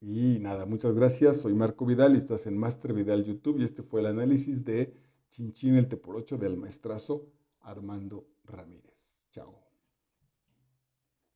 Y nada, muchas gracias. Soy Marco Vidal y estás en Master Vidal YouTube y este fue el análisis de Chinchín el Teporocho del maestrazo Armando Ramírez. Chao.